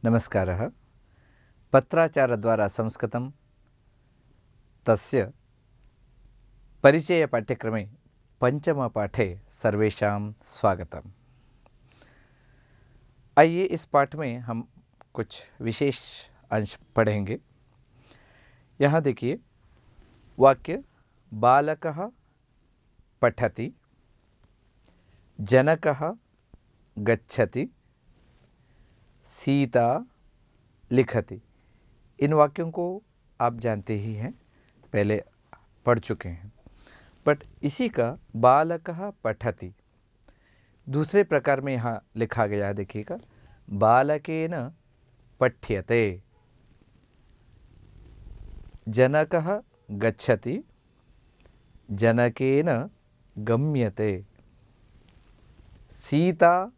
नमस्कारः। पत्राचारद्वारा संस्कृतं तस्य परिचयपाठ्यक्रमे पंचमपाठे सर्वेषां स्वागतम्। आइए इस पाठ में हम कुछ विशेष अंश पढ़ेंगे। यहाँ देखिए, वाक्य बालकः पठति, जनकः गच्छति, सीता लिखति। इन वाक्यों को आप जानते ही हैं, पहले पढ़ चुके हैं। बट इसी का बालकः पठति दूसरे प्रकार में यहाँ लिखा गया है। देखिएगा, बालकेन पठ्यते, जनकः गच्छति, जनकेन गम्यते, सीता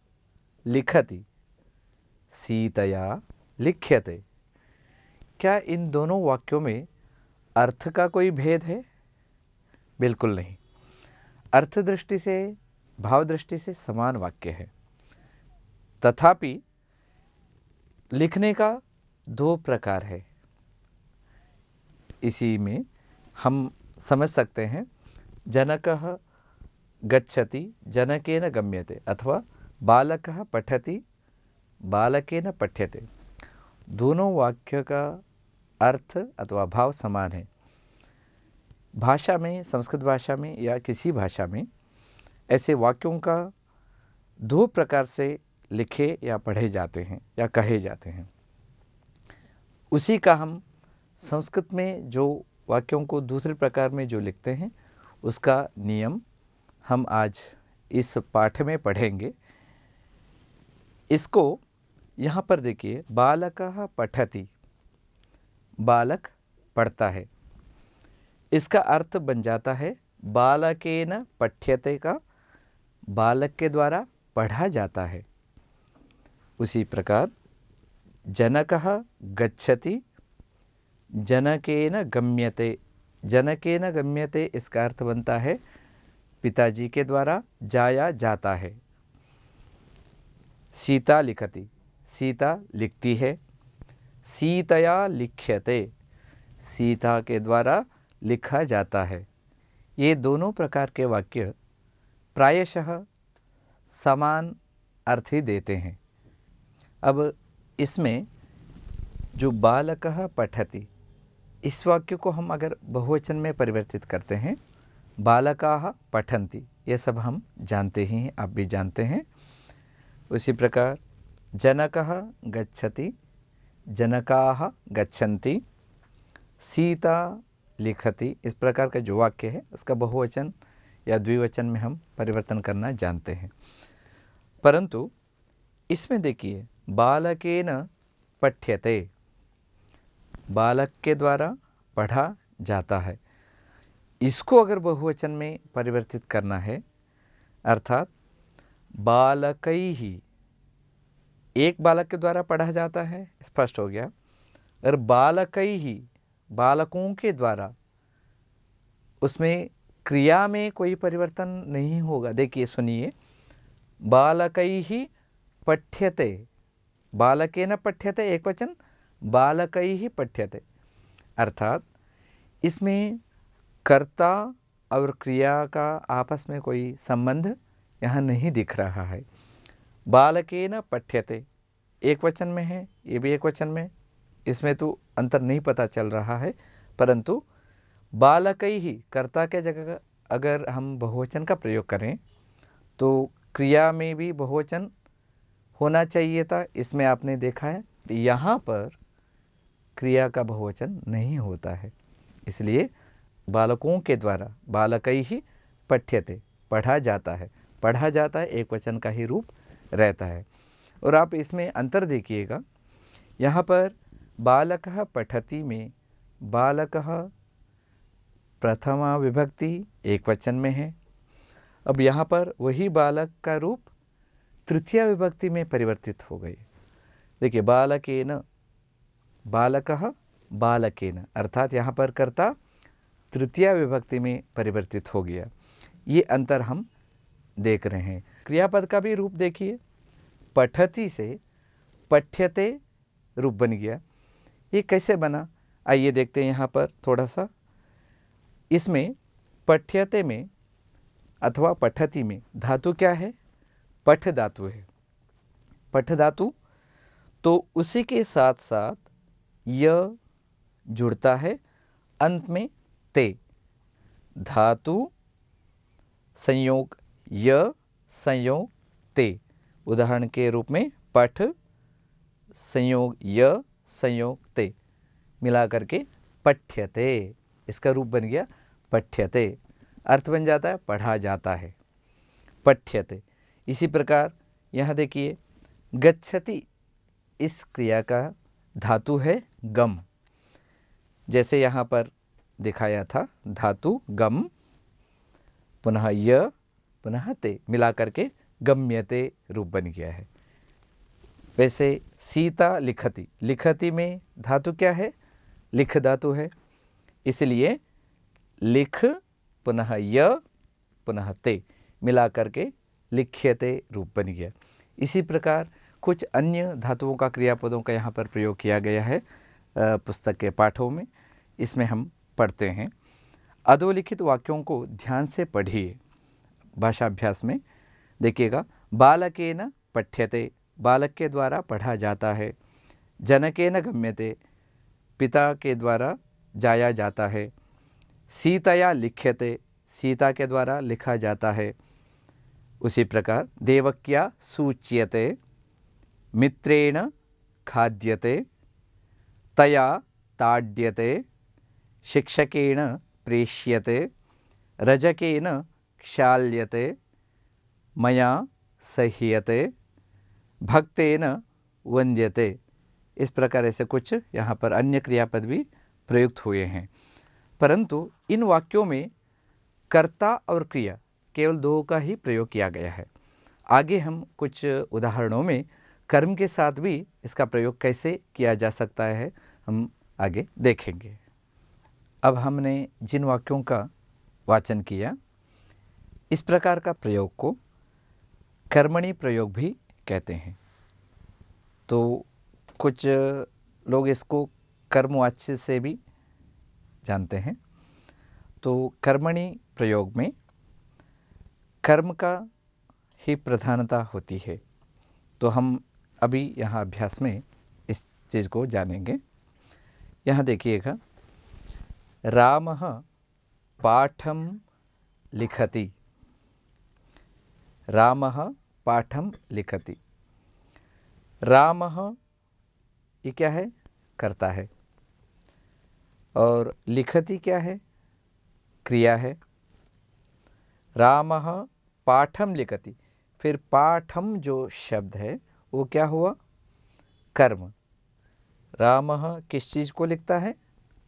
लिखति, सीतया लिख्यते। क्या इन दोनों वाक्यों में अर्थ का कोई भेद है? बिल्कुल नहीं। अर्थ दृष्टि से, भाव दृष्टि से समान वाक्य है। तथापि लिखने का दो प्रकार है। इसी में हम समझ सकते हैं, जनकः गच्छति, जनकेन गम्यते, अथवा बालकः पठति, बालकेन पठ्यते। दोनों वाक्य का अर्थ अथवा भाव समान है। भाषा में, संस्कृत भाषा में या किसी भाषा में ऐसे वाक्यों का दो प्रकार से लिखे या पढ़े जाते हैं या कहे जाते हैं। उसी का हम संस्कृत में जो वाक्यों को दूसरे प्रकार में जो लिखते हैं, उसका नियम हम आज इस पाठ में पढ़ेंगे। इसको यहाँ पर देखिए, बालकः पठति, बालक पढ़ता है। इसका अर्थ बन जाता है बालकेन पठ्यते का, बालक के द्वारा पढ़ा जाता है। उसी प्रकार जनकः गच्छति, जनकेन गम्यते, जनकेन गम्यते इसका अर्थ बनता है पिताजी के द्वारा जाया जाता है। सीता लिखति, सीता लिखती है। सीतया लिख्यते, सीता के द्वारा लिखा जाता है। ये दोनों प्रकार के वाक्य प्रायशः समान अर्थ ही देते हैं। अब इसमें जो बालकः पठति, इस वाक्य को हम अगर बहुवचन में परिवर्तित करते हैं, बालकाः पठन्ति, ये सब हम जानते ही हैं, आप भी जानते हैं। उसी प्रकार जनकः गच्छति, जनकाः गच्छन्ति, सीता लिखति, इस प्रकार का जो वाक्य है उसका बहुवचन या द्विवचन में हम परिवर्तन करना जानते हैं। परंतु इसमें देखिए, बालकेन पठ्यते, बालक के द्वारा पढ़ा जाता है। इसको अगर बहुवचन में परिवर्तित करना है, अर्थात बालकैहि, एक बालक के द्वारा पढ़ा जाता है, स्पष्ट हो गया। और बालकैहि, बालकों के द्वारा, उसमें क्रिया में कोई परिवर्तन नहीं होगा। देखिए, सुनिए, बालकैहि पठ्यते, बालकेन पठ्यते एक वचन, बालकैहि पठ्यते, अर्थात इसमें कर्ता और क्रिया का आपस में कोई संबंध यहाँ नहीं दिख रहा है। बालकेन पठ्यते एक वचन में है, ये भी एक वचन में, इसमें तो अंतर नहीं पता चल रहा है। परंतु बालकैहि, कर्ता के जगह अगर हम बहुवचन का प्रयोग करें तो क्रिया में भी बहुवचन होना चाहिए था। इसमें आपने देखा है, यहाँ पर क्रिया का बहुवचन नहीं होता है। इसलिए बालकों के द्वारा, बालकैहि पठ्यते, पढ़ा जाता है, पढ़ा जाता है एक वचन का ही रूप रहता है। और आप इसमें अंतर देखिएगा, यहाँ पर बालकः पठति में बालकः प्रथमा विभक्ति एक वचन में है। अब यहाँ पर वही बालक का रूप तृतीया विभक्ति में परिवर्तित हो गई। देखिए, बालकेन, बालकः बालकेन, अर्थात यहाँ पर कर्ता तृतीया विभक्ति में परिवर्तित हो गया। ये अंतर हम देख रहे हैं। क्रियापद का भी रूप देखिए, पठति से पठ्यते रूप बन गया। ये कैसे बना, आइए देखते हैं यहाँ पर थोड़ा सा। इसमें पठ्यते में अथवा पठति में धातु क्या है, पठ धातु है। पठ धातु, तो उसी के साथ साथ य जुड़ता है, अंत में ते। धातु संयोग य संयोग ते, उदाहरण के रूप में पठ संयोग य संयोग ते मिला करके पठ्यते, इसका रूप बन गया पठ्यते। अर्थ बन जाता है पढ़ा जाता है, पठ्यते। इसी प्रकार यहाँ देखिए गच्छति, इस क्रिया का धातु है गम। जैसे यहाँ पर दिखाया था, धातु गम पुनः य पुनः ते मिला करके गम्यते रूप बन गया है। वैसे सीता लिखति, लिखति में धातु क्या है, लिख धातु है, इसलिए लिख पुनः य पुनः ते मिला करके लिख्यते रूप बन गया। इसी प्रकार कुछ अन्य धातुओं का, क्रियापदों का यहाँ पर प्रयोग किया गया है पुस्तक के पाठों में। इसमें हम पढ़ते हैं। अधोलिखित वाक्यों को ध्यान से पढ़िए। भाषाभ्यास में देखिएगा, बालकेन पठ्यते, बालक के द्वारा पढ़ा जाता है। जनकेन गम्यते, पिता के द्वारा जाया जाता है। सीतया लिख्यते, सीता के द्वारा लिखा जाता है। उसी प्रकार देवक्या सूच्यते, मित्रेण खाद्यते, तया ताड्यते, शिक्षकेन प्रेष्यते, रजकेन क्षाल्यते, मया सह्यते, भक्तेन वन्द्यते। इस प्रकार ऐसे कुछ यहाँ पर अन्य क्रियापद भी प्रयुक्त हुए हैं, परंतु इन वाक्यों में कर्ता और क्रिया केवल दो का ही प्रयोग किया गया है। आगे हम कुछ उदाहरणों में कर्म के साथ भी इसका प्रयोग कैसे किया जा सकता है हम आगे देखेंगे। अब हमने जिन वाक्यों का वाचन किया, इस प्रकार का प्रयोग को कर्मणि प्रयोग भी कहते हैं। तो कुछ लोग इसको कर्मवाच्य से भी जानते हैं। तो कर्मणि प्रयोग में कर्म का ही प्रधानता होती है। तो हम अभी यहाँ अभ्यास में इस चीज़ को जानेंगे। यहाँ देखिएगा, रामः पाठं लिखति, रामः पाठं लिखति। रामः ये क्या है, कर्ता है, और लिखति क्या है, क्रिया है। रामः पाठं लिखति, फिर पाठं जो शब्द है वो क्या हुआ, कर्म। रामः किस चीज़ को लिखता है,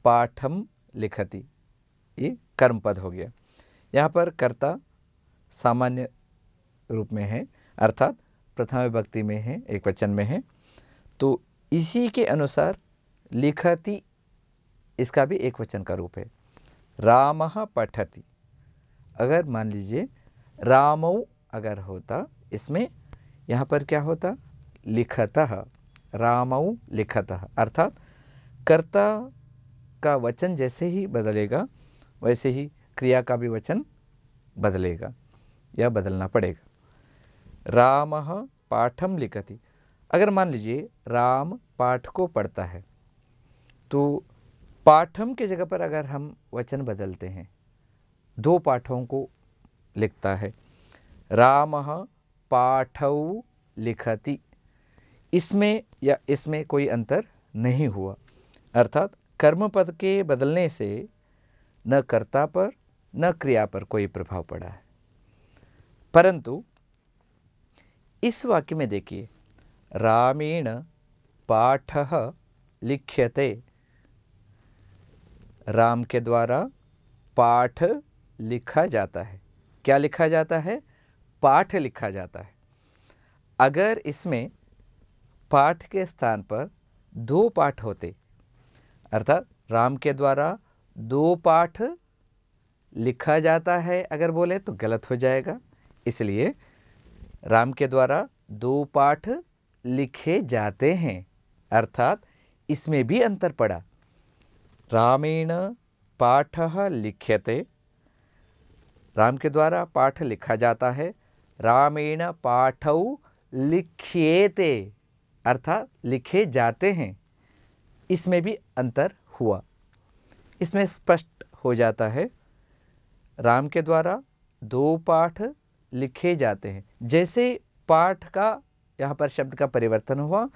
पाठं लिखति, ये कर्म पद हो गया। यहाँ पर कर्ता सामान्य रूप में है, अर्थात प्रथम विभक्ति में है, एक वचन में है। तो इसी के अनुसार लिखति, इसका भी एक वचन का रूप है। रामः पठति, अगर मान लीजिए रामौ अगर होता, इसमें यहाँ पर क्या होता, लिखतः, रामौ लिखतः, अर्थात कर्ता का वचन जैसे ही बदलेगा वैसे ही क्रिया का भी वचन बदलेगा या बदलना पड़ेगा। रामः पाठं लिखति, अगर मान लीजिए राम पाठ को पढ़ता है, तो पाठम के जगह पर अगर हम वचन बदलते हैं, दो पाठों को लिखता है। रामः पाठौ लिखति, इसमें या इसमें कोई अंतर नहीं हुआ, अर्थात कर्म पद के बदलने से न कर्ता पर न क्रिया पर कोई प्रभाव पड़ा है। परंतु इस वाक्य में देखिए, रामेण पाठः लिख्यते, राम के द्वारा पाठ लिखा जाता है। क्या लिखा जाता है, पाठ लिखा जाता है। अगर इसमें पाठ के स्थान पर दो पाठ होते, अर्थात राम के द्वारा दो पाठ लिखा जाता है अगर बोले तो गलत हो जाएगा। इसलिए राम के द्वारा दो पाठ लिखे जाते हैं अर्थात इसमें भी अंतर पड़ा। रामेण पाठः लिख्यते, राम के द्वारा पाठ लिखा जाता है। रामेण पाठौ लिख्येते अर्थात लिखे जाते हैं, इसमें भी अंतर हुआ। इसमें स्पष्ट हो जाता है राम के द्वारा 2 पाठ लिखे जाते हैं। जैसे पाठ का यहाँ पर शब्द का परिवर्तन हुआ,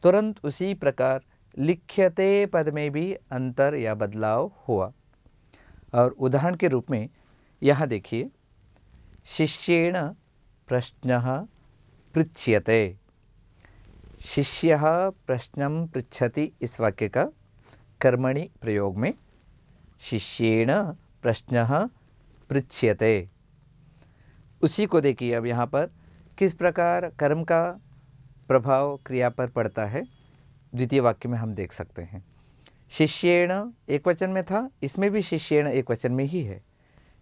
तुरंत उसी प्रकार लिख्यते पद में भी अंतर या बदलाव हुआ। और उदाहरण के रूप में यहाँ देखिए, शिष्येण प्रश्नः पृच्छ्यते। शिष्यः प्रश्नं पृच्छति, इस वाक्य का कर्मणि प्रयोग में शिष्येण प्रश्नः पृच्छ्यते। उसी को देखिए अब यहाँ पर किस प्रकार कर्म का प्रभाव क्रिया पर पड़ता है, द्वितीय वाक्य में हम देख सकते हैं। शिष्येण एक वचन में था, इसमें भी शिष्येण एक वचन में ही है।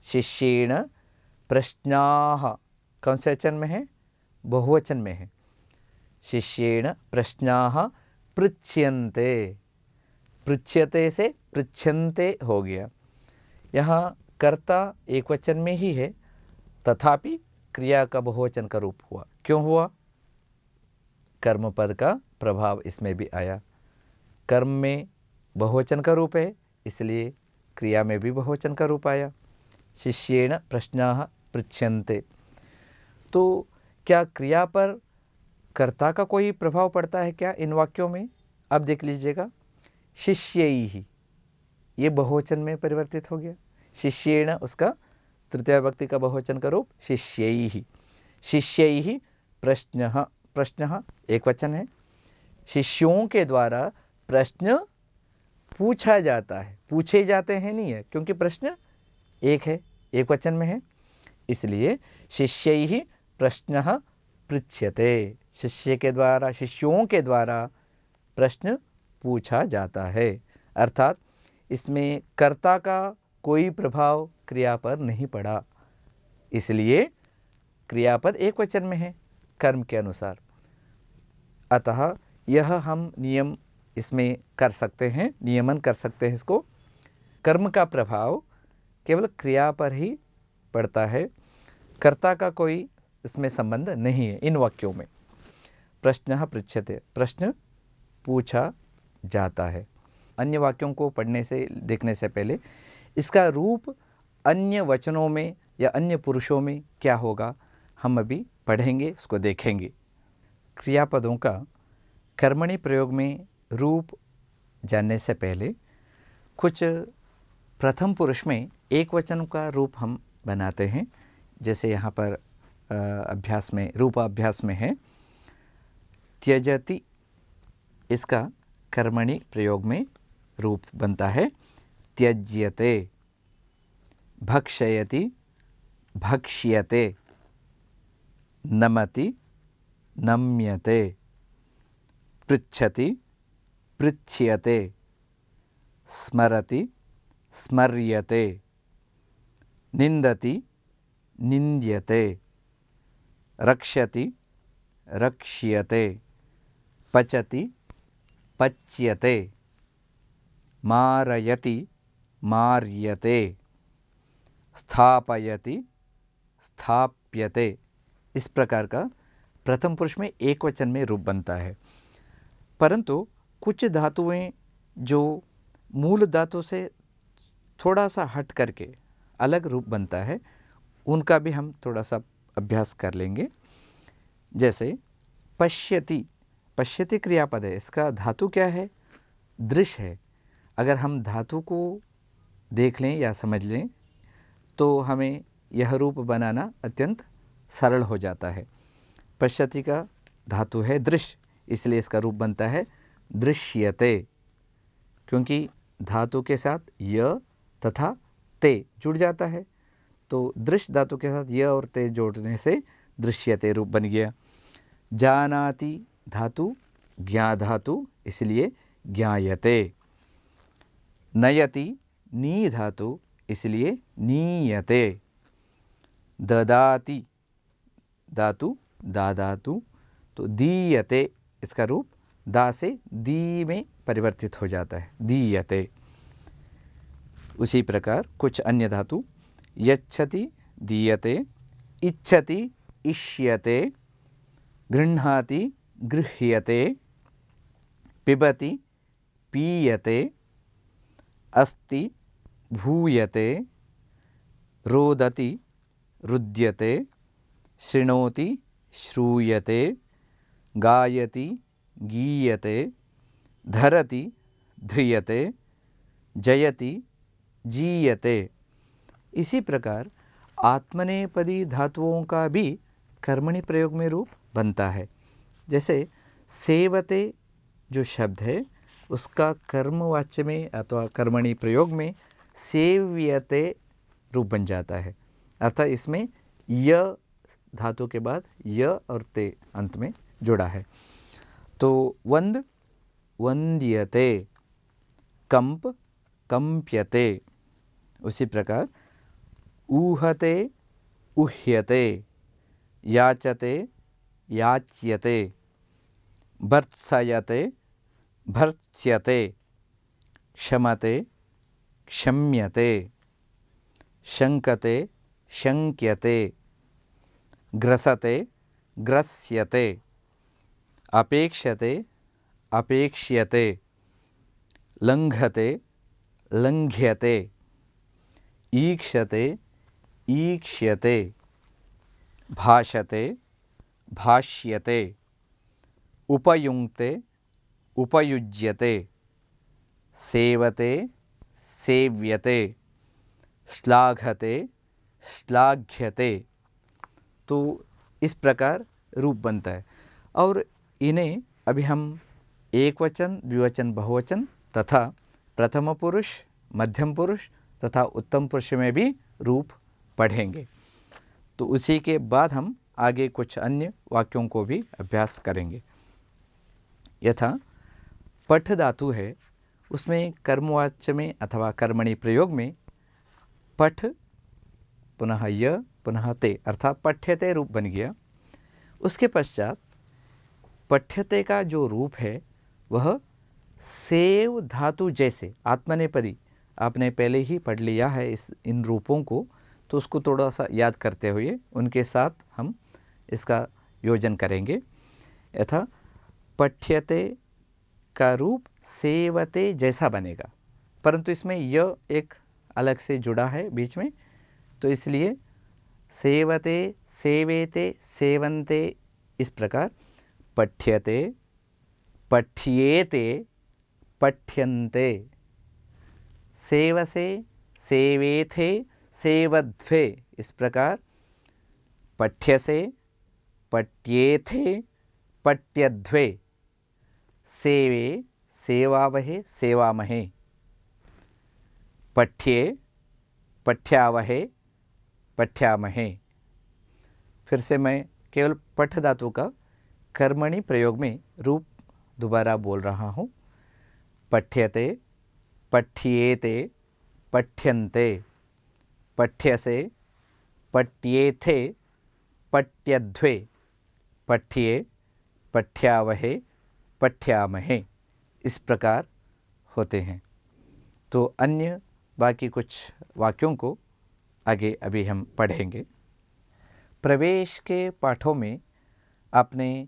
शिष्येण प्रश्नाः कौन से वचन में है? बहुवचन में है। शिष्येण प्रश्नाः पृच्छ्यन्ते, पृच्छ्यते से पृच्छन्ते हो गया। यहाँ कर्ता एक वचन में ही है, तथापि क्रिया का बहुवचन का रूप हुआ। क्यों हुआ? कर्म पद का प्रभाव इसमें भी आया। कर्म में बहुवचन का रूप है, इसलिए क्रिया में भी बहुवचन का रूप आया। शिष्येण प्रश्नाः पृच्छन्ते। तो क्या क्रिया पर कर्ता का कोई प्रभाव पड़ता है क्या इन वाक्यों में? अब देख लीजिएगा, शिष्यैः ये बहुवचन में परिवर्तित हो गया। शिष्येण उसका तृतीय विभक्ति का बहुवचन का रूप शिष्यैः। शिष्यैः प्रश्नः, प्रश्नः एक वचन है। शिष्यों के द्वारा प्रश्न पूछा जाता है, पूछे जाते हैं नहीं है, क्योंकि प्रश्न एक है, एक वचन में है, इसलिए शिष्यैः प्रश्नः पृच्छ्यते। शिष्य के द्वारा, शिष्यों के द्वारा प्रश्न पूछा जाता है। अर्थात इसमें कर्ता का कोई प्रभाव क्रिया पर नहीं पड़ा, इसलिए क्रियापद एक वचन में है कर्म के अनुसार। अतः यह हम नियम इसमें कर सकते हैं, नियमन कर सकते हैं इसको। कर्म का प्रभाव केवल क्रिया पर ही पड़ता है, कर्ता का कोई इसमें संबंध नहीं है। इन वाक्यों में प्रश्नः पृच्छ्यते, प्रश्न पूछा जाता है। अन्य वाक्यों को पढ़ने से, देखने से पहले इसका रूप अन्य वचनों में या अन्य पुरुषों में क्या होगा हम अभी पढ़ेंगे, उसको देखेंगे। क्रियापदों का कर्मणि प्रयोग में रूप जानने से पहले कुछ प्रथम पुरुष में एक वचन का रूप हम बनाते हैं। जैसे यहाँ पर अभ्यास में, रूपाभ्यास में है त्यजति, इसका कर्मणि प्रयोग में रूप बनता है त्यज्यते। भक्षयति, भक्ष्यते। नमति, नम्यते। पृच्छति, पृच्छ्यते। स्मरति, स्मर्यते। निन्दति, निन्द्यते। रक्षति, रक्ष्यते। पचति, पच्यते। मारयति, मार्यते। स्थापयति, स्थाप्यते। इस प्रकार का प्रथम पुरुष में एक वचन में रूप बनता है। परंतु कुछ धातुएं जो मूल धातु से थोड़ा सा हट करके अलग रूप बनता है, उनका भी हम थोड़ा सा अभ्यास कर लेंगे। जैसे पश्यति, पश्यति क्रियापद है, इसका धातु क्या है? दृश्य है। अगर हम धातु को देख लें या समझ लें तो हमें यह रूप बनाना अत्यंत सरल हो जाता है। पश्यति का धातु है दृश्य, इसलिए इसका रूप बनता है दृश्यते, क्योंकि धातु के साथ य तथा ते जुड़ जाता है, तो दृश्य धातु के साथ य और ते जोड़ने से दृश्यते रूप बन गया। जानाति धातु ज्ञा धातु, इसलिए ज्ञायते। नयति नी धातु, इसलिए नीयते। ददाति धातु दा धातु, तो दीयते इसका रूप दा से दी में परिवर्तित हो जाता है, दीयते। उसी प्रकार कुछ अन्य धातु, यच्छति दीयते, इच्छति इष्यते, गृह्णाति गृह्यते, पिबति पीयते, अस्ति भूयते, रोदति रुद्यते, शृणोति श्रूयते, गायति गीयते, धरति ध्रियते, जयति जीयते। इसी प्रकार आत्मनेपदी धातुओं का भी कर्मणि प्रयोग में रूप बनता है। जैसे सेवते जो शब्द है उसका कर्मवाच्य में अथवा कर्मणि प्रयोग में सेव्यते रूप बन जाता है, अर्थात इसमें य धातु के बाद य और ते अंत में जुड़ा है। तो वंद वंद्यते, कंप कंप्यते। उसी प्रकार ऊहते उह्यते, याचते याच्यते, भर्त्सयते भर्त्स्यते, क्षमते क्षम्यते, शङ्कते शङ्क्यते, ग्रसते ग्रस्यते, अपेक्षते अपेक्ष्यते, लङ्घते लङ्घ्यते, ईक्षते ईक्ष्यते, भाषते भाष्यते, उपयुङ्क्ते उपयुज्यते, सेवते सेव्यते, श्लाघते श्लाघ्यते। तो इस प्रकार रूप बनता है। और इन्हें अभी हम एक वचन, द्विवचन, बहुवचन तथा प्रथम पुरुष, मध्यम पुरुष तथा उत्तम पुरुष में भी रूप पढ़ेंगे। तो उसी के बाद हम आगे कुछ अन्य वाक्यों को भी अभ्यास करेंगे। यथा पठ धातु है, उसमें कर्मवाच्य में अथवा कर्मणि प्रयोग में पठ पुनः य पुनः ते अर्थात पठ्यते रूप बन गया। उसके पश्चात पठ्यते का जो रूप है वह सेव धातु जैसे आत्मनेपदी, आपने पहले ही पढ़ लिया है इन रूपों को, तो उसको थोड़ा सा याद करते हुए उनके साथ हम इसका योजन करेंगे। यथा पठ्यते का रूप सेवते जैसा बनेगा, परंतु इसमें य एक अलग से जुड़ा है बीच में, तो इसलिए सेवते सेवेते सेवन्ते इस प्रकार पठ्यते पठ्येते पठ्यन्ते, सेवसे सेवेथे सेवध्वे इस प्रकार पठ्यसे पठ्येथे पठ्यध्वे, सेवे सेवावहे सेवामहे, पठ्ये पठ्यावहे पठ्यामहे। फिर से मैं केवल पठ धातु का कर्मणि प्रयोग में रूप दोबारा बोल रहा हूँ। पठ्यते पठ्येते पठ्यन्ते, पठ्यसे पठ्येथे पठ्यध्वे, पठ्ये पठ्यावहे पठ्यामहे, इस प्रकार होते हैं। तो अन्य बाकी कुछ वाक्यों को आगे अभी हम पढ़ेंगे। प्रवेश के पाठों में आपने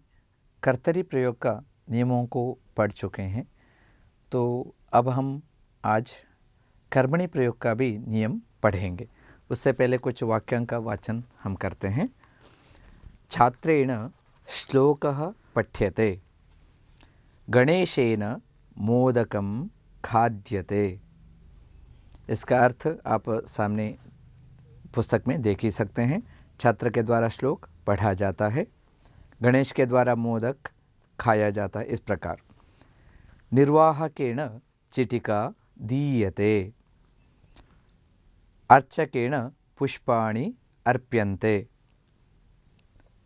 कर्तरी प्रयोग का नियमों को पढ़ चुके हैं, तो अब हम आज कर्मणि प्रयोग का भी नियम पढ़ेंगे। उससे पहले कुछ वाक्यों का वाचन हम करते हैं। छात्रेण श्लोकः पठ्यते, गणेशेन मोदकं खाद्यते। इसका अर्थ आप सामने पुस्तक में देख ही सकते हैं। छात्र के द्वारा श्लोक पढ़ा जाता है, गणेश के द्वारा मोदक खाया जाता है। इस प्रकार निर्वाहकेन चिटिका दीयते, अर्चकेन पुष्पाणि अर्प्यन्ते,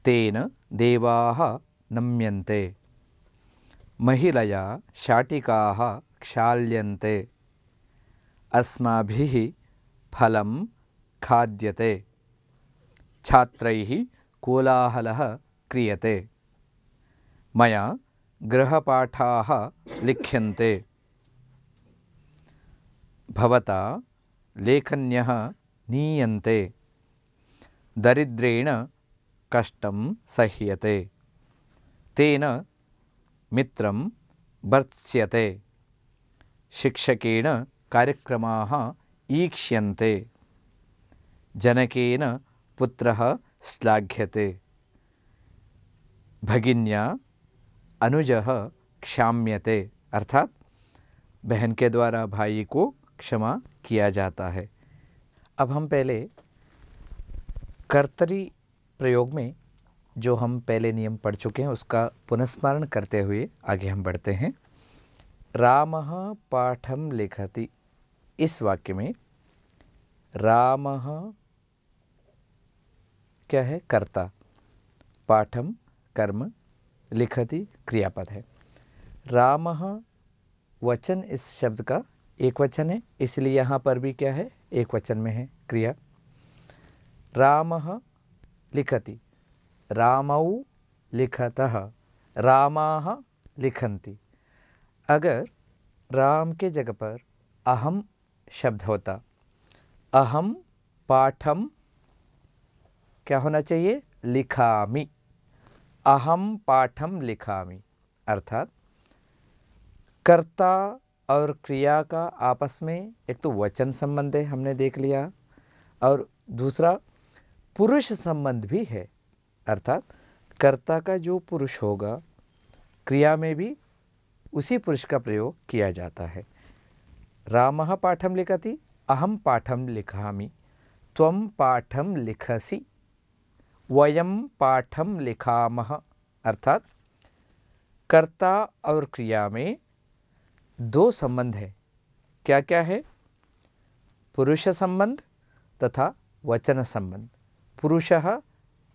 तेन देवाः नम्यन्ते, महिलया शाटिकाः क्षाल्यन्ते, अस्माभिः फलं खाद्यते, छात्रैः कोलाहलः क्रियते, मया गृहपाठाः लिख्यन्ते। भवता लेखन्यः नीयन्ते। दरिद्रेण कष्टं सह्यते। तेन मित्रं भर्त्स्यते। शिक्षकेन कार्यक्रमाः ईक्ष्यन्ते। जनकेन पुत्रः श्लाघ्यते। भगिन्या अनुजः क्षाम्यते, अर्थात बहन के द्वारा भाई को क्षमा किया जाता है। अब हम पहले कर्तरी प्रयोग में जो हम पहले नियम पढ़ चुके हैं उसका पुनस्मरण करते हुए आगे हम बढ़ते हैं। रामः पाठं लिखति, इस वाक्य में रामः क्या है? कर्ता, पाठम कर्म, लिखति क्रियापद है। रामः वचन इस शब्द का एक वचन है, इसलिए यहाँ पर भी क्या है? एक वचन में है क्रिया। रामः लिखति, रामौ लिखतः, रामाः लिखन्ति। अगर राम के जगह पर अहम शब्द होता, अहम पाठम क्या होना चाहिए? लिखामि, अहम पाठम लिखामि, अर्थात कर्ता और क्रिया का आपस में एक तो वचन संबंध है, हमने देख लिया, और दूसरा पुरुष संबंध भी है, अर्थात कर्ता का जो पुरुष होगा क्रिया में भी उसी पुरुष का प्रयोग किया जाता है। रामः पाठं लिखति, अहम पाठं लिखामि, त्वं पाठं लिखसि, वयं पाठं लिखामः, अर्थात कर्ता और क्रिया में दो संबंध है। क्या क्या है? पुरुष संबंध तथा वचन संबंध। पुरुषः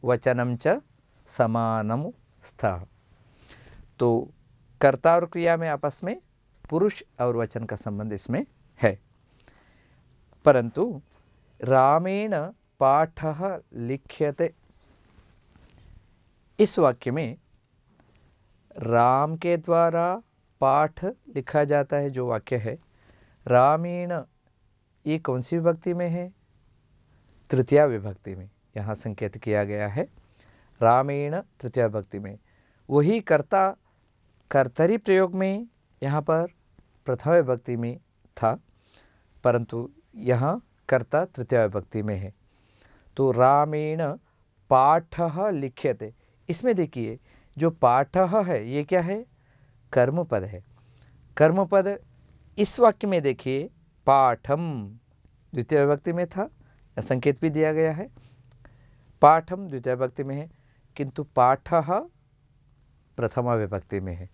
वचनं च समानं स्तः। तो कर्ता और क्रिया में आपस में पुरुष और वचन का संबंध इसमें है। परंतु रामेण पाठः लिख्यते, इस वाक्य में राम के द्वारा पाठ लिखा जाता है। जो वाक्य है रामेण, ये कौन सी विभक्ति में है? तृतीया विभक्ति में यहाँ संकेत किया गया है। रामेण तृतीया विभक्ति में, वही कर्ता कर्तरी प्रयोग में यहाँ पर प्रथम विभक्ति में था, परंतु यहाँ कर्ता तृतीया विभक्ति में है। तो रामेण पाठः लिख्यते, इसमें देखिए जो पाठः है ये क्या है? कर्मपद है। कर्मपद इस वाक्य में देखिए पाठम द्वितीय विभक्ति में था, संकेत भी दिया गया है, पाठम द्वितीय विभक्ति में है, किंतु पाठः प्रथमा विभक्ति में है,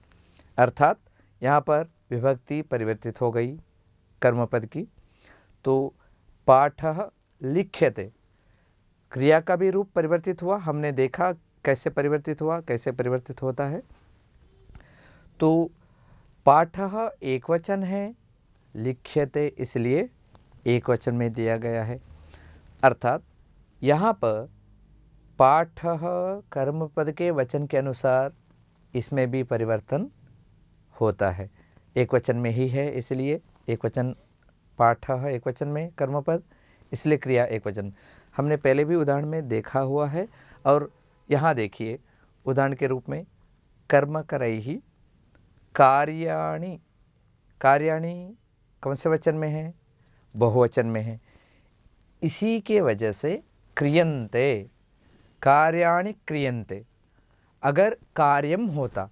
अर्थात यहाँ पर विभक्ति परिवर्तित हो गई कर्मपद की। तो पाठः लिख्यते, क्रिया का भी रूप परिवर्तित हुआ, हमने देखा कैसे परिवर्तित हुआ, कैसे परिवर्तित होता है। तो पाठः एक वचन है, लिख्यते इसलिए एक वचन में दिया गया है, अर्थात यहाँ पर पाठः कर्मपद के वचन के अनुसार इसमें भी परिवर्तन होता है। एक वचन में ही है इसलिए एक वचन, पाठः एक वचन में कर्मपद, इसलिए क्रिया एक वचन। हमने पहले भी उदाहरण में देखा हुआ है, और यहाँ देखिए उदाहरण के रूप में कर्म करैहि कार्याणि, कार्याणि कौन से वचन में है? बहुवचन में है, इसी के वजह से क्रियन्ते, कार्याणि क्रियन्ते। अगर कार्यम होता,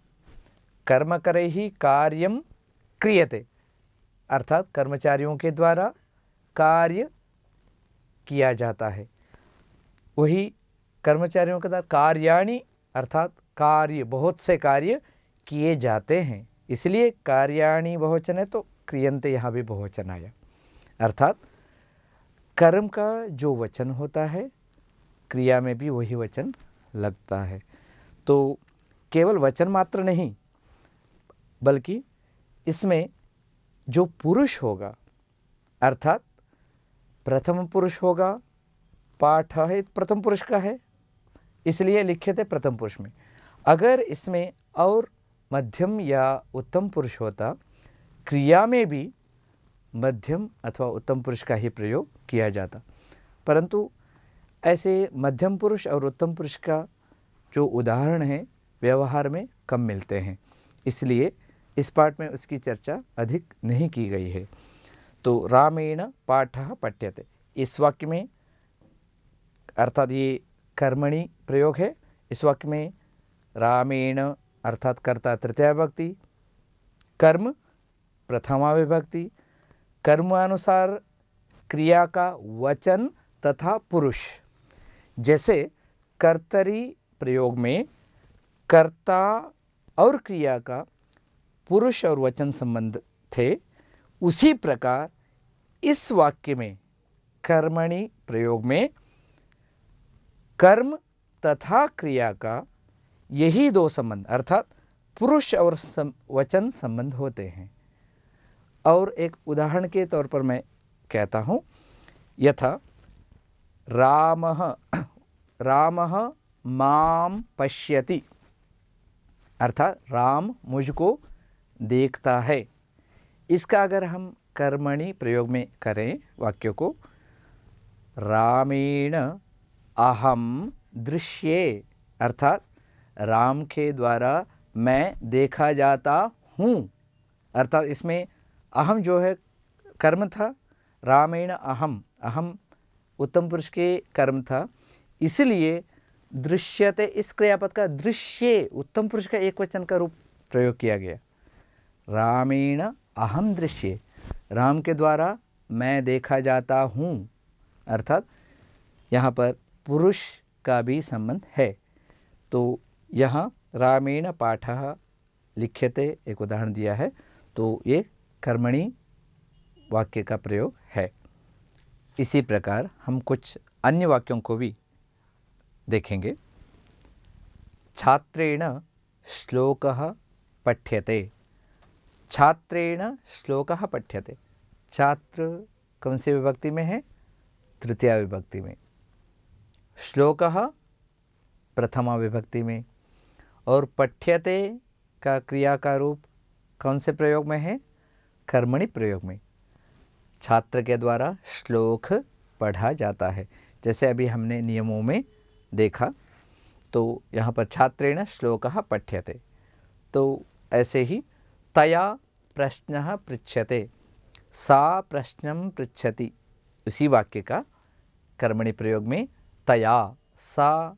कर्म करैहि कार्यम क्रियते, अर्थात कर्मचारियों के द्वारा कार्य किया जाता है, वही कर्मचारियों के द्वारा कार्याणि, अर्थात कार्य, बहुत से कार्य किए जाते हैं, इसलिए कार्याणि बहुवचन है तो क्रियन्ते यहाँ भी बहुवचन आया, अर्थात कर्म का जो वचन होता है क्रिया में भी वही वचन लगता है। तो केवल वचन मात्र नहीं, बल्कि इसमें जो पुरुष होगा, अर्थात प्रथम पुरुष होगा, पाठ है प्रथम पुरुष का है इसलिए लिख्यते प्रथम पुरुष में। अगर इसमें और मध्यम या उत्तम पुरुष होता, क्रिया में भी मध्यम अथवा उत्तम पुरुष का ही प्रयोग किया जाता। परंतु ऐसे मध्यम पुरुष और उत्तम पुरुष का जो उदाहरण है व्यवहार में कम मिलते हैं, इसलिए इस पाठ में उसकी चर्चा अधिक नहीं की गई है। तो रामेण पाठः पठ्यते, इस वाक्य में अर्थात ये कर्मणि प्रयोग है। इस वाक्य में रामेण अर्थात कर्ता तृतीया विभक्ति, कर्म प्रथमा विभक्ति, कर्मानुसार क्रिया का वचन तथा पुरुष। जैसे कर्तरी प्रयोग में कर्ता और क्रिया का पुरुष और वचन संबंध थे, उसी प्रकार इस वाक्य में कर्मणि प्रयोग में कर्म तथा क्रिया का यही दो संबंध अर्थात पुरुष और वचन संबंध होते हैं। और एक उदाहरण के तौर पर मैं कहता हूँ, यथा रामः माम पश्यति, अर्थात राम मुझको देखता है। इसका अगर हम कर्मणि प्रयोग में करें वाक्य को, रामेण अहम दृश्ये, अर्थात राम के द्वारा मैं देखा जाता हूँ, अर्थात इसमें अहम जो है कर्म था, रामेण अहम, अहम उत्तम पुरुष के कर्म था, इसलिए दृश्यते इस क्रियापद का दृश्य उत्तम पुरुष का एक वचन का रूप प्रयोग किया गया। रामेण अहम दृश्ये, राम के द्वारा मैं देखा जाता हूँ, अर्थात यहाँ पर पुरुष का भी संबंध है। तो यहाँ रामेण पाठः लिख्यते एक उदाहरण दिया है, तो ये कर्मणि वाक्य का प्रयोग है। इसी प्रकार हम कुछ अन्य वाक्यों को भी देखेंगे। छात्रेण श्लोकः पठ्यते, छात्रेण श्लोकः पठ्यते, छात्र कौन सी विभक्ति में है? तृतीया विभक्ति में। श्लोकः प्रथमा विभक्ति में। और पठ्यते का क्रिया का रूप कौन से प्रयोग में है? कर्मणि प्रयोग में। छात्र के द्वारा श्लोक पढ़ा जाता है, जैसे अभी हमने नियमों में देखा। तो यहाँ पर छात्रेण श्लोकः पठ्यते। तो ऐसे ही तया प्रश्नः पृच्छ्यते, सा प्रश्नं पृच्छति, उसी वाक्य का कर्मणि प्रयोग में तया, सा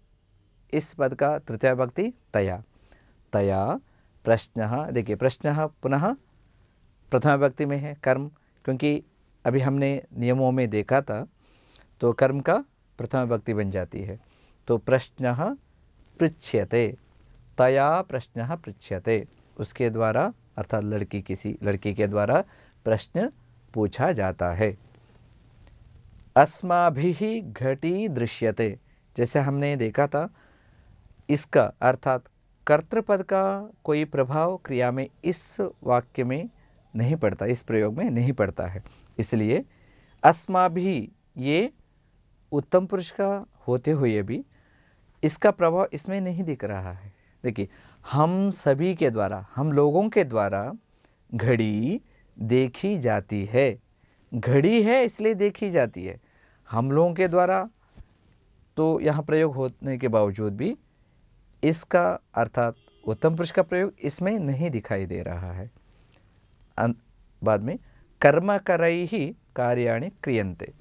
इस पद का तृतीया विभक्ति तया, तया प्रश्नः। देखिए प्रश्नः पुनः प्रथमा विभक्ति में है कर्म, क्योंकि अभी हमने नियमों में देखा था, तो कर्म का प्रथमा विभक्ति बन जाती है। तो प्रश्नः पृच्छ्यते, तया प्रश्नः पृच्छ्यते, उसके द्वारा अर्थात किसी लड़की के द्वारा प्रश्न पूछा जाता है। अस्माभिः घटी दृश्यते, जैसे हमने देखा था, इसका अर्थात कर्तृपद का कोई प्रभाव क्रिया में इस वाक्य में नहीं पड़ता, इस प्रयोग में नहीं पड़ता है, इसलिए अस्माभिः ये उत्तम पुरुष का होते हुए भी इसका प्रभाव इसमें नहीं दिख रहा है। देखिए हम सभी के द्वारा, हम लोगों के द्वारा घड़ी देखी जाती है, घड़ी है इसलिए देखी जाती है। हम लोगों के द्वारा तो यहाँ प्रयोग होने के बावजूद भी इसका अर्थात उत्तम पुरुष का प्रयोग इसमें नहीं दिखाई दे रहा है। बाद में कर्मकरैः कार्याणि क्रियन्ते,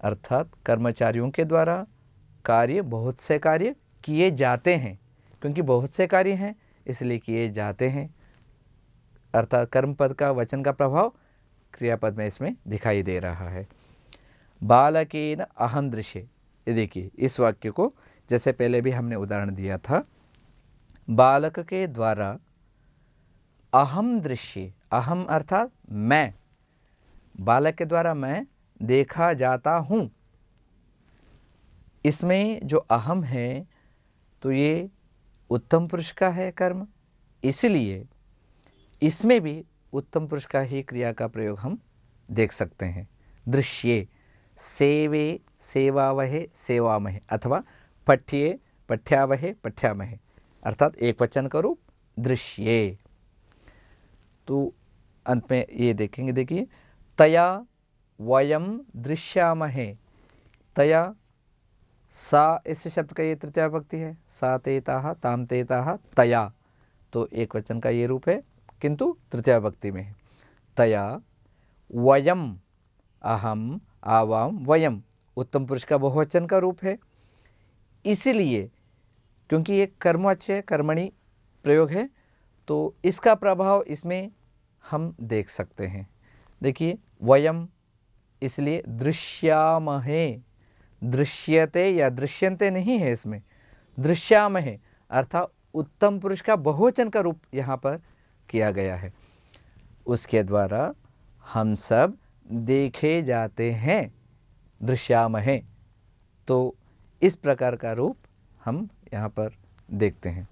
अर्थात कर्मचारियों के द्वारा कार्य, बहुत से कार्य किए जाते हैं, क्योंकि बहुत से कार्य हैं इसलिए किए जाते हैं, अर्थात कर्मपद का वचन का प्रभाव क्रियापद में इसमें दिखाई दे रहा है। बालकेन अहं दृश्ये, ये देखिए इस वाक्य को जैसे पहले भी हमने उदाहरण दिया था, बालक के द्वारा अहम दृश्ये, अहम अर्थात मैं, बालक के द्वारा मैं देखा जाता हूँ। इसमें जो अहम है तो ये उत्तम पुरुष का है कर्म, इसलिए इसमें भी उत्तम पुरुष का ही क्रिया का प्रयोग हम देख सकते हैं। दृश्ये, सेवे सेवावहे सेवामहे, अथवा पठ्ये पठ्यावहे पठ्यामहे, अर्थात एक वचन का रूप, दृश्ये। तो अंत में ये देखेंगे, देखिए तया वयम दृश्यामहे, तया सा इस शब्द का ये तृतीया विभक्ति है, सा तेताः ताम तेताः तया, तो एक वचन का ये रूप है किंतु तृतीया विभक्ति में है। तया वयम, अहम आवाम वयम उत्तम पुरुष का बहुवचन का रूप है, इसलिए क्योंकि ये कर्मवाच्य कर्मणि प्रयोग है तो इसका प्रभाव इसमें हम देख सकते हैं। देखिए वयम इसलिए दृश्यामहे, दृश्यते या दृश्यन्ते नहीं है इसमें, दृश्यामहे अर्थात उत्तम पुरुष का बहुवचन का रूप यहाँ पर किया गया है। उसके द्वारा हम सब देखे जाते हैं, दृश्यामहे, तो इस प्रकार का रूप हम यहाँ पर देखते हैं।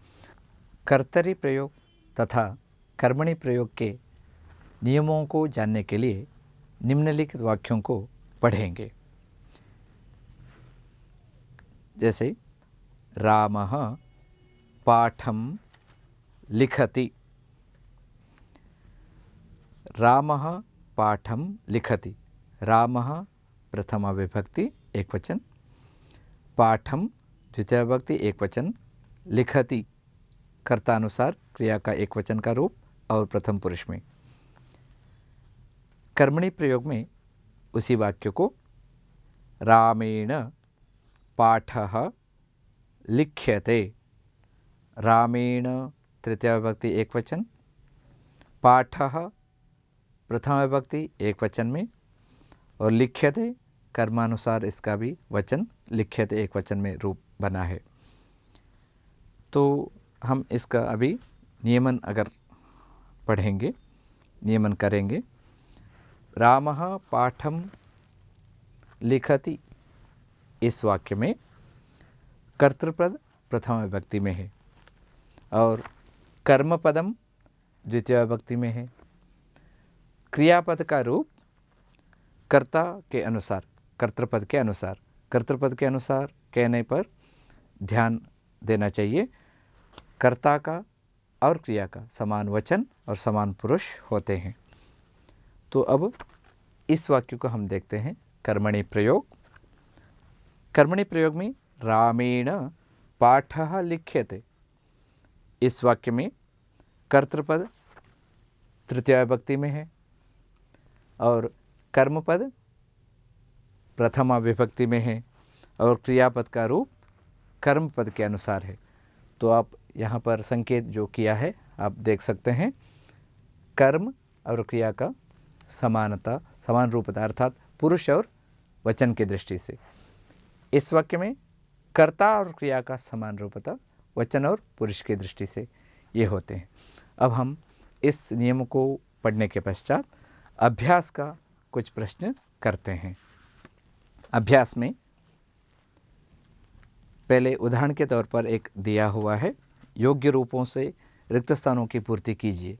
कर्तरी प्रयोग तथा कर्मणि प्रयोग के नियमों को जानने के लिए निम्नलिखित वाक्यों को पढ़ेंगे। जैसे रामः पाठं लिखति, रामः पाठं लिखति, रामः प्रथमा विभक्ति एक वचन, पाठं द्वितीय विभक्ति एक वचन, लिखति कर्तानुसार क्रिया का एक वचन का रूप और प्रथम पुरुष में। कर्मणि प्रयोग में उसी वाक्य को रामेण पाठः लिख्यते, रामेण तृतीया विभक्ति एक वचन, पाठः प्रथमा विभक्ति एक वचन में, और लिख्यते कर्मानुसार इसका भी वचन लिख्यते एक वचन में रूप बना है। तो हम इसका अभी नियमन अगर पढ़ेंगे, नियमन करेंगे। रामः पाठं लिखति, इस वाक्य में कर्तृपद प्रथमा विभक्ति में है और कर्मपदम द्वितीय विभक्ति में है। क्रियापद का रूप कर्ता के अनुसार, कर्तृपद के अनुसार, कर्तृपद के अनुसार कहने पर ध्यान देना चाहिए, कर्ता का और क्रिया का समान वचन और समान पुरुष होते हैं। तो अब इस वाक्य को हम देखते हैं कर्मणि प्रयोग। कर्मणि प्रयोग में रामेण पाठः लिख्यते, इस वाक्य में कर्तृपद तृतीया विभक्ति में है और कर्मपद प्रथमा विभक्ति में है और क्रियापद का रूप कर्मपद के अनुसार है। तो आप यहाँ पर संकेत जो किया है आप देख सकते हैं, कर्म और क्रिया का समानता, समान रूपता अर्थात पुरुष और वचन की दृष्टि से। इस वाक्य में कर्ता और क्रिया का समान रूपता वचन और पुरुष की दृष्टि से ये होते हैं। अब हम इस नियम को पढ़ने के पश्चात अभ्यास का कुछ प्रश्न करते हैं। अभ्यास में पहले उदाहरण के तौर पर एक दिया हुआ है, योग्य रूपों से रिक्त स्थानों की पूर्ति कीजिए।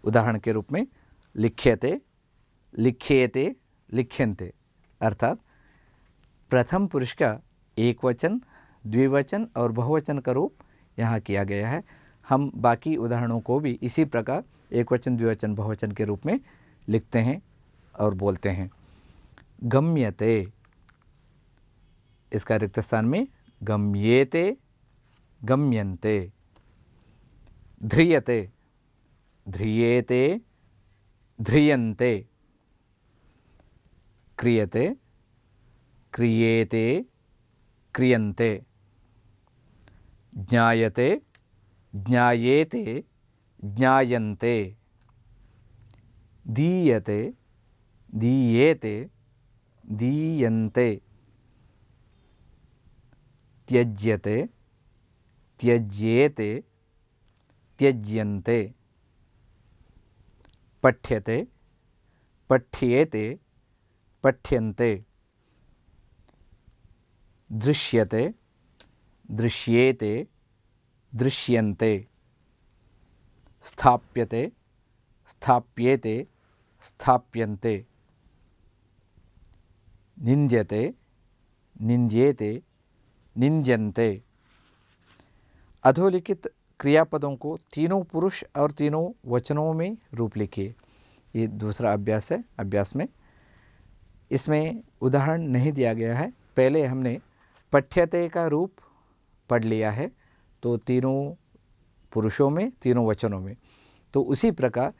उदाहरण के रूप में लिख्यते, लिख्येते, लिख्यन्ते अर्थात प्रथम पुरुष का एक वचन, द्विवचन और बहुवचन का रूप यहाँ किया गया है। हम बाकी उदाहरणों को भी इसी प्रकार एक वचन, द्विवचन, बहुवचन के रूप में लिखते हैं और बोलते हैं। गम्यते, इसका रिक्त स्थान में गम्येते, गम्यन्ते। ध्रियते, ध्रियेते, ध्रियन्ते। क्रियते, क्रियेते, क्रियन्ते। ज्ञायते, ज्ञायेते, ज्ञायन्ते। दीयते, दीयेते, दीयन्ते। त्यज्यते, त्यज्येते, त्यज्यन्ते। पठ्यते, पठ्येते, पठ्यन्ते। दृश्यते, दृश्येते, दृश्यन्ते। स्थाप्यते, स्थाप्येते, स्थाप्यन्ते। निन्द्यते, निन्द्येते, निन्द्यन्ते। अधोलिखित क्रियापदों को तीनों पुरुष और तीनों वचनों में रूप लिखिए। ये दूसरा अभ्यास है। अभ्यास में इसमें उदाहरण नहीं दिया गया है। पहले हमने पठ्यते का रूप पढ़ लिया है, तो तीनों पुरुषों में तीनों वचनों में। तो उसी प्रकार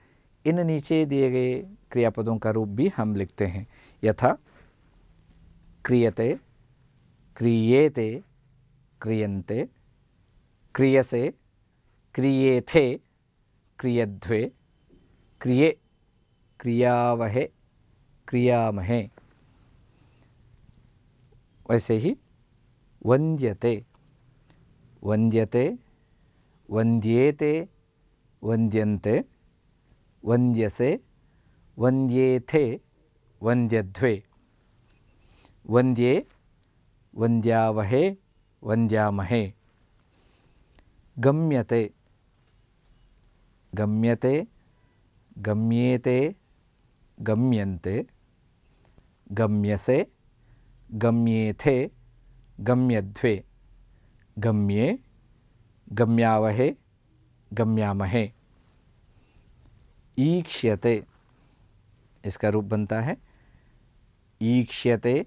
इन नीचे दिए गए क्रियापदों का रूप भी हम लिखते हैं। यथा क्रियते, क्रियेते, क्रियन्ते, क्रियसे, क्रियेथे, क्रियध्वे, क्रिये, क्रियावहे, क्रियामहे। वैसे ही वन्द्यते, वन्द्यते, वन्द्येते, वन्द्यन्ते, वन्द्यसे, वन्द्येथे, वन्द्यध्वे, वन्द्ये, वन्द्यावहे, वन्द्यामहे। गम्यते, गम्यते, गम्येते, गम्यन्ते, गम्यसे, गम्येथे, गम्यध्वे, गम्ये, गम्यावहे, गम्यामहे। ईक्ष्यते, इसका रूप बनता है ईक्ष्यते,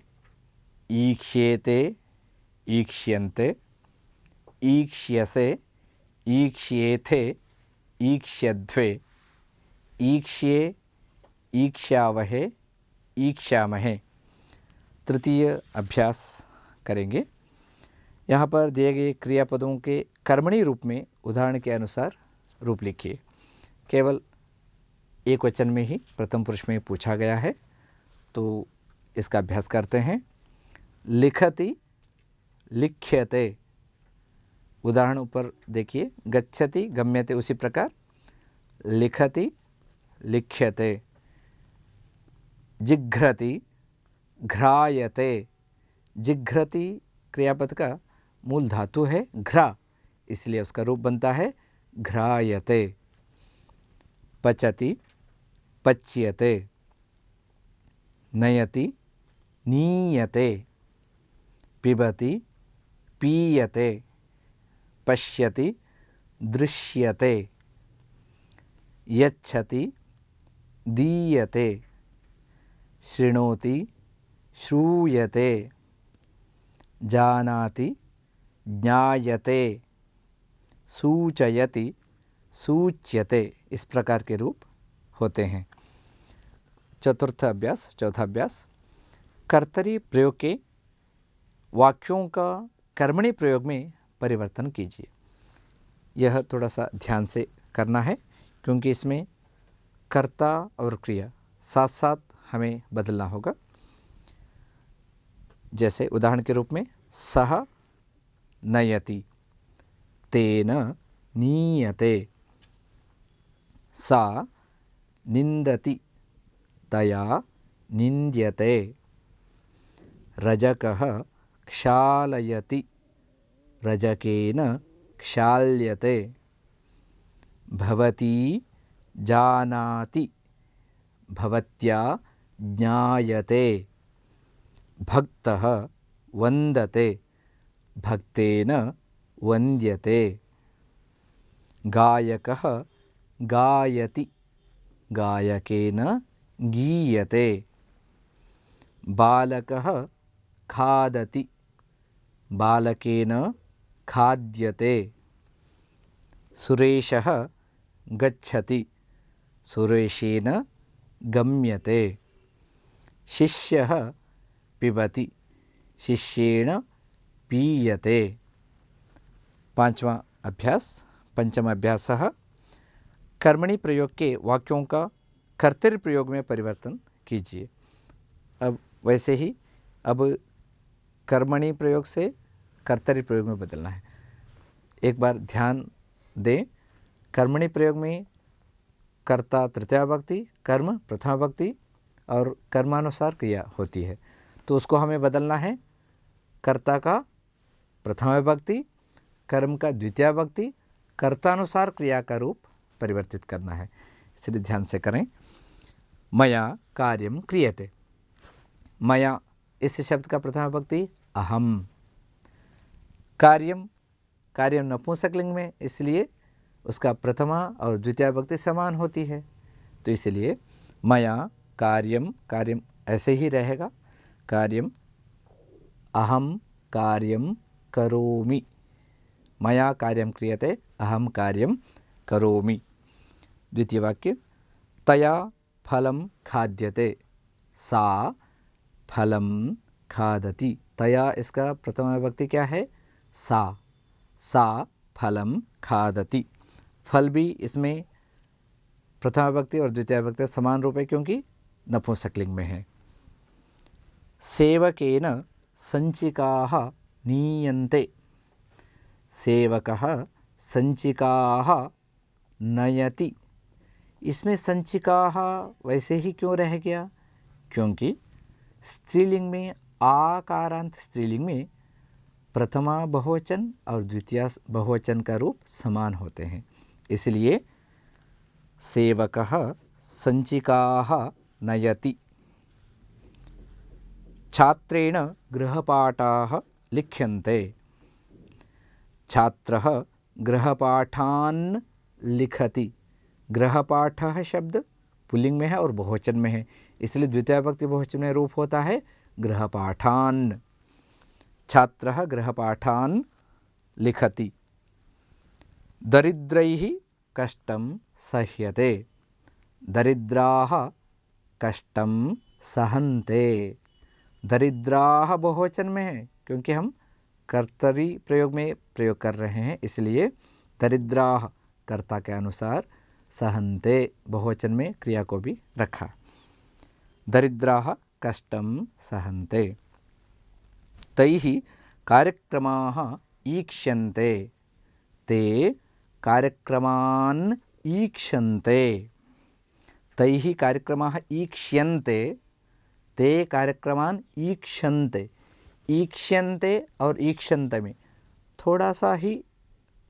ईक्ष्येते, ईक्ष्यन्ते, ईक्ष्यसे, ईक्ष्येथे, ईक्ष्यध्वे, ईक्ष्ये, ईक्ष्यावहे, ईक्ष्यामहे। तृतीय अभ्यास करेंगे। यहाँ पर दिए गए क्रियापदों के कर्मणी रूप में उदाहरण के अनुसार रूप लिखिए। केवल एक वचन में ही प्रथम पुरुष में पूछा गया है, तो इसका अभ्यास करते हैं। लिखति, लिख्यते। उदाहरण ऊपर देखिए, गच्छति, गम्यते, उसी प्रकार लिखति, लिख्यते। जिघ्रति, घ्रायते। जिघ्रति क्रियापद का मूल धातु है घ्रा, इसलिए उसका रूप बनता है घ्रायते। पचति, पच्यते। नयति, नीयते। पिबति, पीयते। पश्यति, दृश्यते। यच्छति, दीयते। शृणोति, श्रूयते। जानाति, ज्ञायते। सूचयति, सूच्यते। इस प्रकार के रूप होते हैं। चतुर्थ अभ्यास, चौथा अभ्यास। कर्तरी प्रयोग के वाक्यों का कर्मणी प्रयोग में परिवर्तन कीजिए। यह थोड़ा सा ध्यान से करना है, क्योंकि इसमें कर्ता और क्रिया साथ साथ हमें बदलना होगा। जैसे उदाहरण के रूप में सह नयति, तेन नीयते। सा निन्दति, तया निन्द्यते। रजकः क्षालयति, रजकेन क्षाल्यते। भवती जानाति, भवत्या ज्ञायते। भक्तः वन्दते, भक्तेन वन्द्यते। गायकः गायति, गायकेन गीयते। बालकः खादति, बालकेन खाद्यते। सुरेशः गच्छति, सुरेशेन गम्यते। शिष्यः पिबति, शिष्येण पीयते। पांचवा अभ्यास, पंचम अभ्यासः। कर्मणि प्रयोग के वाक्यों का कर्तरी प्रयोग में परिवर्तन कीजिए। अब वैसे ही अब कर्मणि प्रयोग से कर्तरी प्रयोग में बदलना है। एक बार ध्यान दें, कर्मणि प्रयोग में कर्ता तृतीया विभक्ति, कर्म प्रथमा विभक्ति और कर्मानुसार क्रिया होती है, तो उसको हमें बदलना है। कर्ता का प्रथमा विभक्ति, कर्म का द्वितीया विभक्ति, कर्तानुसार क्रिया का रूप परिवर्तित करना है। इसलिए ध्यान से करें। मया कार्यम क्रियते। मया, इस शब्द का प्रथमा विभक्ति अहम। कार्यम, कार्यम नपुंसकलिंग में, इसलिए उसका प्रथमा और द्वितीय विभक्ति समान होती है। तो इसलिए मया कार्यम, कार्यम ऐसे ही रहेगा, कार्यम अहम कार्यम करोमि, मया कार्यम क्रियते अहम कार्यम करोमि। द्वितीय वाक्य तया फलं खाद्यते, सा फलं खादति। तया इसका प्रथमा विभक्ति क्या है? सा फलं खादति। फल भी इसमें प्रथमा विभक्ति और द्वितीय विभक्ति समान रूप है क्योंकि नपुंसकलिंग में है। सेवकेन संचिकाः नीयन्ते, सेवकः संचिकाः नयति। इसमें संचिकाः वैसे ही क्यों रह गया? क्योंकि स्त्रीलिंग में, आकारांत स्त्रीलिंग में प्रथमा बहुवचन और द्वितीय बहुवचन का रूप समान होते हैं। इसलिए सेवकः संचिकाः नयति। छात्रेण गृहपाठाः लिख्यन्ते, छात्रः गृहपाठान् लिखति। गृहपाठः शब्द पुल्लिंग में है और बहुवचन में है, इसलिए द्वितीय विभक्ति बहुवचन में रूप होता है गृहपाठान्। छात्रः गृहपाठान् लिखति। दरिद्रैः कष्टं सह्यते, दरिद्राः कष्टं सहन्ते। दरिद्राः बहुवचन में है क्योंकि हम कर्तरी प्रयोग में प्रयोग कर रहे हैं, इसलिए दरिद्राः कर्ता के अनुसार, सहन्ते बहुवचन में क्रिया को भी रखा। दरिद्राः कष्टं सहन्ते। तैः कार्यक्रमाः ईक्ष्यन्ते, ते कार्यक्रमान् ईक्षन्ते। तैः कार्यक्रमाः ईक्ष्यन्ते, ते कार्यक्रमान् ईक्षन्ते। ईक्ष्यन्ते और ईक्षन्ते में थोड़ा सा ही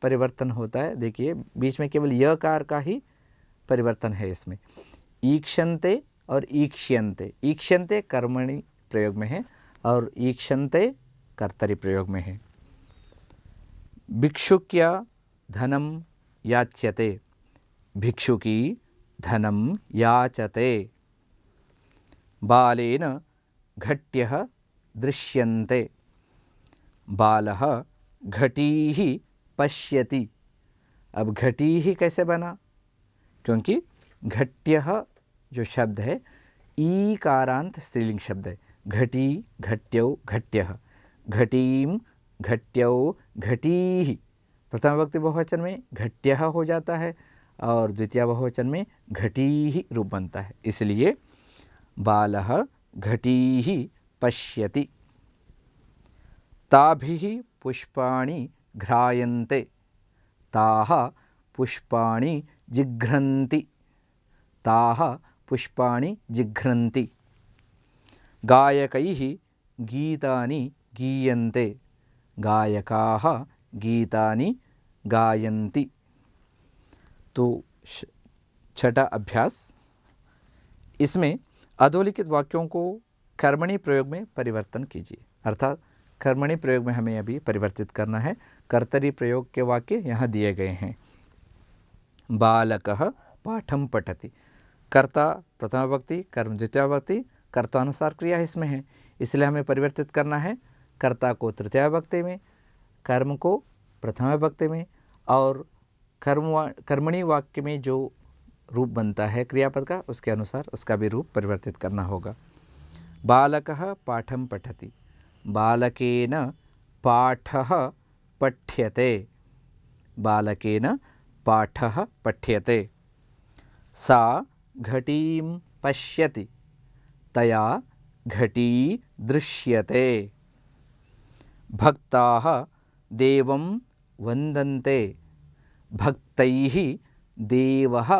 परिवर्तन होता है। देखिए बीच में केवल यकार का ही परिवर्तन है इसमें। ईक्षन्ते और ईक्ष्यन्ते, ईक्ष्यन्ते कर्मणि प्रयोग में है और ईक्षन्ते कर्तरि प्रयोग में है। भिक्षुक्या धनं याच्यते, भिक्षुकी धनं याचते। बालेन घट्यः दृश्यन्ते, बालः घटीः पश्यति। अब घटीः कैसे बना? क्योंकि घट्यः जो शब्द है ईकारांत स्त्रीलिंग शब्द है। घटी, घट्यौ, घट्यः। घटीं, घट्यौ, घटीः। प्रथम विभक्ति बहुवचन में घट्यः हो जाता है और द्वितीय बहुवचन में घटीः रूप बनता है, इसलिए बालः घटीः पश्यति। ताभिः पुष्पाणि घ्रायन्ते, ताः पुष्पाणि जिघ्रन्ति, ताः पुष्पाणि जिघ्रन्ति। गायकैः गीतानि गीयन्ते, गायकाः गीतानि गायन्ति। तो छठा अभ्यास, इसमें अधोलिखित वाक्यों को कर्मणि प्रयोग में परिवर्तन कीजिए। अर्थात कर्मणि प्रयोग में हमें अभी परिवर्तित करना है। कर्तरी प्रयोग के वाक्य यहाँ दिए गए हैं। बालकः पाठं पठति। कर्ता प्रथमा विभक्ति, कर्म द्वितीया विभक्ति, कर्तानुसार क्रिया इसमें है, इसलिए हमें परिवर्तित करना है। कर्ता को तृतीया विभक्ति में, कर्म को प्रथमा विभक्ति में और कर्मणि वाक्य में जो रूप बनता है क्रियापद का उसके अनुसार उसका भी रूप परिवर्तित करना होगा। बालकः पाठं पठति, बालकेन पाठः पठ्यते, बालकेन पाठः पठ्यते। सा घटीं पश्यति, तया घटी दृश्यते। भक्ताः देवं वन्दन्ते, भक्तैः देवः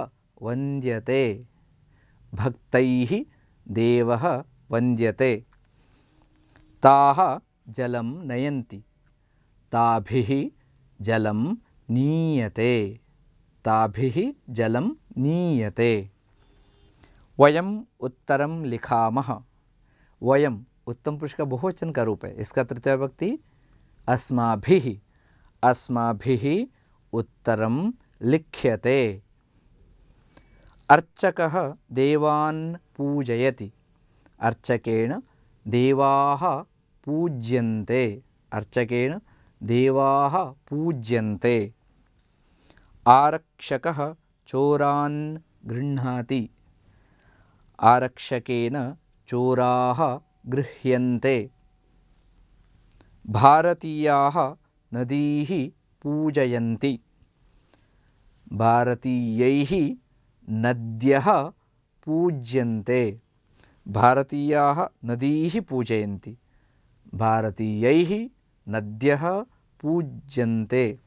वन्द्यते, भक्तैः देवः वन्द्यते। ताः जलं नयन्ति, ताभिः जलं नीयते, ताभिः जलं नीयते। वयम् उत्तरं लिखामः, वयम उत्तम पुरुष का बहुवचन का रूप है, इसका तृतीया विभक्ति अस्माभिः, अस्माभिः उत्तरं लिख्यते। अर्चकः देवान् पूजयति, अर्चकेण देवाः पूज्यन्ते, अर्चकेण देवाः पूज्यन्ते। आरक्षकः चोरान् गृह्णाति, आरक्षकेन चोराः गृह्यन्ते। भारतीयाः नदीः पूजयन्ति, भारतीयैः नद्यः पूज्यन्ते, भारतीयाः नदीः पूजयन्ति, भारतीयैः नद्यः पूज्यन्ते।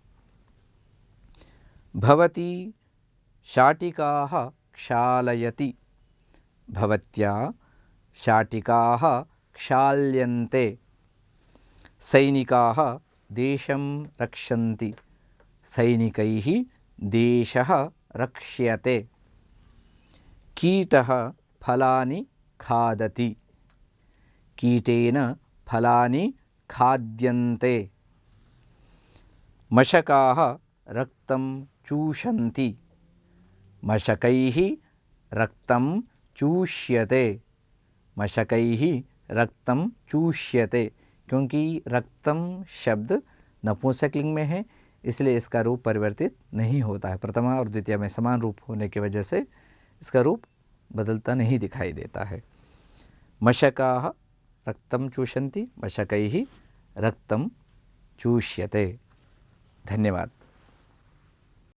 भवती शाटिकाः क्षालयति, भवत्या शाटिकाः क्षाल्यन्ते। सैनिकाः देशं रक्षन्ति, सैनिकैः देशः रक्ष्यते। कीटः फलानि खादति, कीटेन फलानि खाद्यन्ते। मशकाः रक्तं चूषन्ति, मशकैः रक्तं चूष्यते, मशकैः रक्तं चूष्यते। क्योंकि रक्तम शब्द नपुंसकलिंग में है, इसलिए इसका रूप परिवर्तित नहीं होता है। प्रथमा और द्वितीय में समान रूप होने की वजह से इसका रूप बदलता नहीं दिखाई देता है। मशकाः रक्तं चूषन्ति, मशकैः रक्तं चूष्यते। धन्यवाद।